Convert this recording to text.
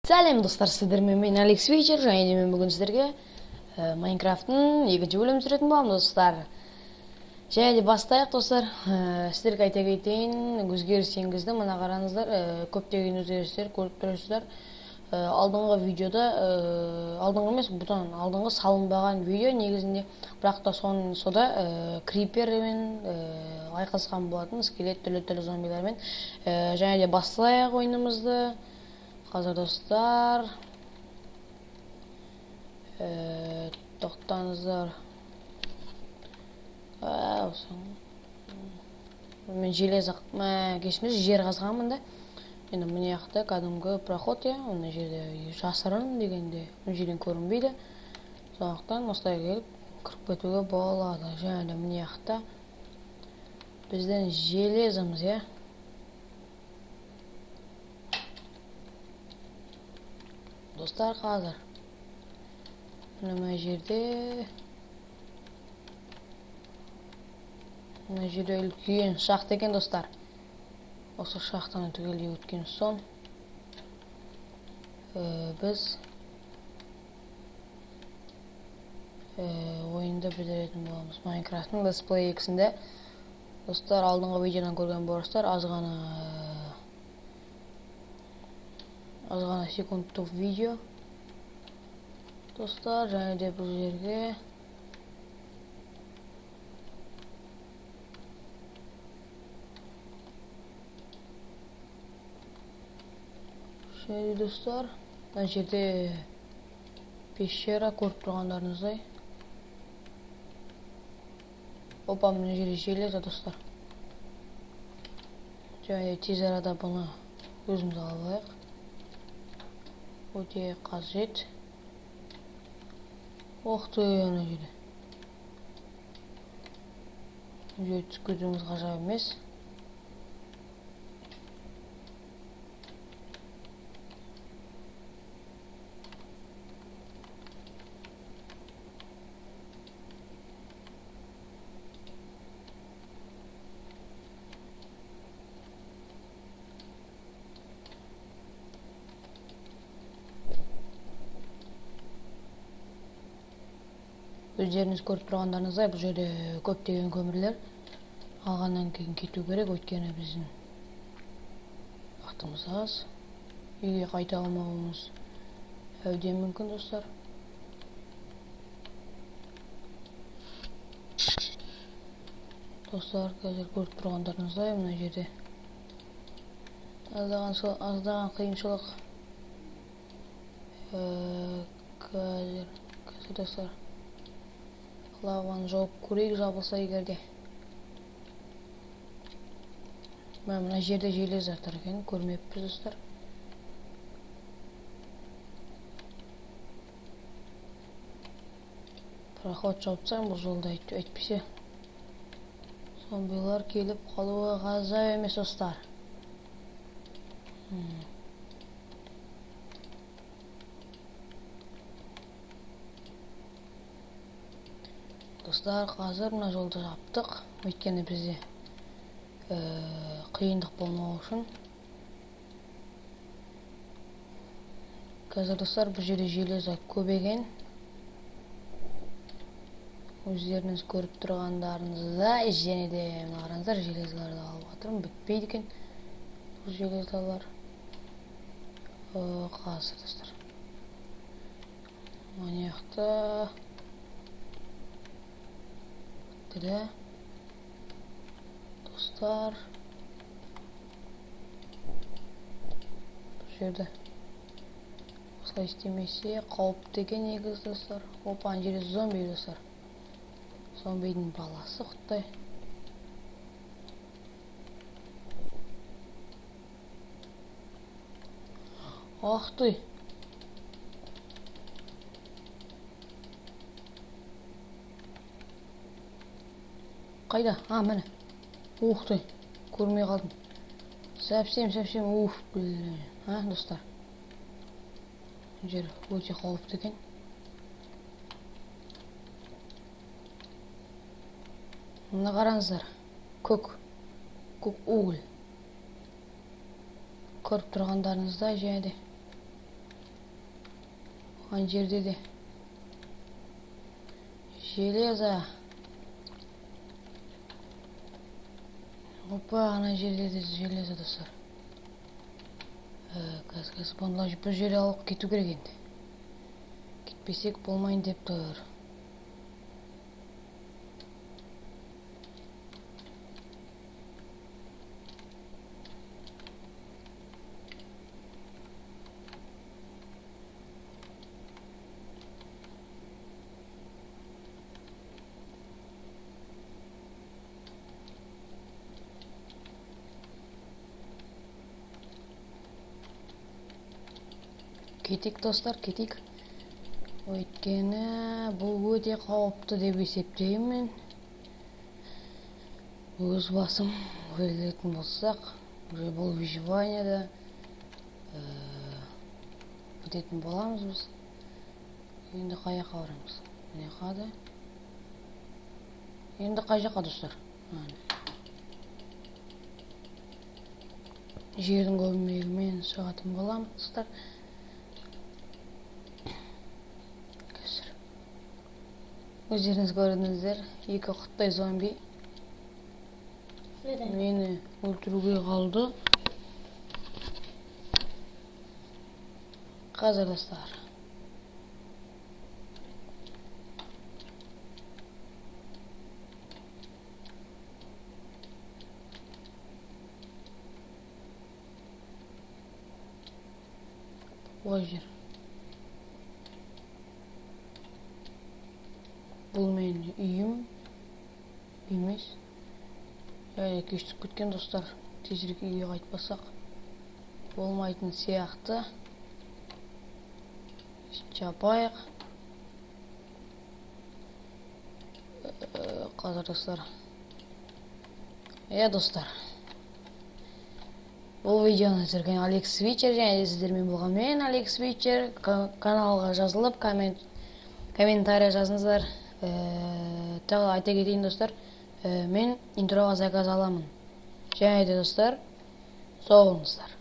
Сәлем достар, сіздермен мен Алекс Вечер, және де мен бүгін сіздерге Майнкрафттың екінші бөлімін түсіретін боламын достар. Және де бастайық достар. Сіздерге айта кетейін, өзгеріс енгізді. Мына қараңыздар, көптеген өзгерістер көріп тұрсыздар. Алдыңғы видеода, алдыңғы емес, бұдан алдыңғы салынбаған видео негізінде, бірақ та сода крипермен айқасқан болатын, скелет түрлі зомбилармен. Және де бастайық ойынымызды. Қазір достар, тоқтаңыздар. Мен желез кешіміз жер қазғанмын да. Енді міне яқты кәдімгі проход, оны жерде жасырын дегенде мына жерден көрінбейді. Сондықтан осылай келіп кіріп кетуге болады. Және де міне яқты біздің железіміз, достар. Қазір мына жерде үлкен шахта екен достар. Осы шахтаны түгелдей өткен соң біз ойынды бітіретін боламыз. Майнкрафттың Display X'інде достар, алдыңғы видеодан көрген боларсыздар, аз ғана секундтық видео достар. Және де бұл жерге достар, мына жерде пещера көріп тұрғандарыңыздай. Опа, мына жерде желез достар. Және де тез арада бұны өзіміз алайық. Өте қажет. Оқты, мына жерде. Мына жерде түсіп кетуіміз ғажап емес. Өздеріңіз көріп тұрғандарыңыздай, бұл жерде көптеген көмірлер алғаннан кейін кету керек, өйткені біздің уақытымыз аз. Үйге қайта алмауымыз әбден мүмкін достар. Достар, қазір көріп тұрғандарыңыздай, мына жерде аздаған қиыншылық. Қазір достар, лаваны жауып көрейік, жабылса егерде. Мына жерде желез жатыр екен, көрмеппіз достар. Проход жауыпсаң, бұл жолда әйтпесе зомбилар келіп қалуы ғажап емес достар. Достар, қазір мына жолды жаптық, өйткені бізде қиындық болмау үшін. Қазір достар, бұл жерде желез көбейген. Өздеріңіз көріп тұрғандарыңыздай, және де мына қараңыздар, железлерді алып жатырмын, бітпейді екен бұл желездалар. Қазір достар, мына жақта достар, бұл жерде осылай істемесе қауіп деген негіз достар. Опа, ана жерде зомби достар. Зомбидің баласы құттай. Ақты. Қайда? Міне. Уқты. Көрмей қалдым. Сәпсем, блин. Достар. Жер өте қауіпті екен. Мына қараңыздар. Көк уголь. Көріп тұрғандарыңыздай, және де ана жерде де железо. Опа, ана жерде де железо, достар. Қазір бұны бір жерге алып кету керек енді. Кетпесек болмайын деп тұр. Кетик, достар, кетик. Өйткені бұл өте қауіпті деп есептеймін. Өз басым өлетін болсақ, бұл выживанияда бітетін боламыз біз. Енді қай жаққа барамыз? Міне қады. Енді қай жаққа, достар? Жердің көмегімен шығатын боламыз, достар. Өздеріңіз көрдіңіздер, екі құттай зомби мені өлтіруге қалды. Қазір, достар, ой жер. Бұл менің үйім емес. Кештіп кеткен, достар. Тезірек үйге қайтпасақ болмайтын сияқты. Жапайық. Қазір, достар. Достар. Бұл видеоны түсірген Алекс Свитчер, және де сіздермен болған мен Алекс Свитчер. Каналға жазылып, комментария жазыңыздар. Тағы айта кетейін, достар, мен интроға заказ аламын. Және де, достар, сау болыңыздар.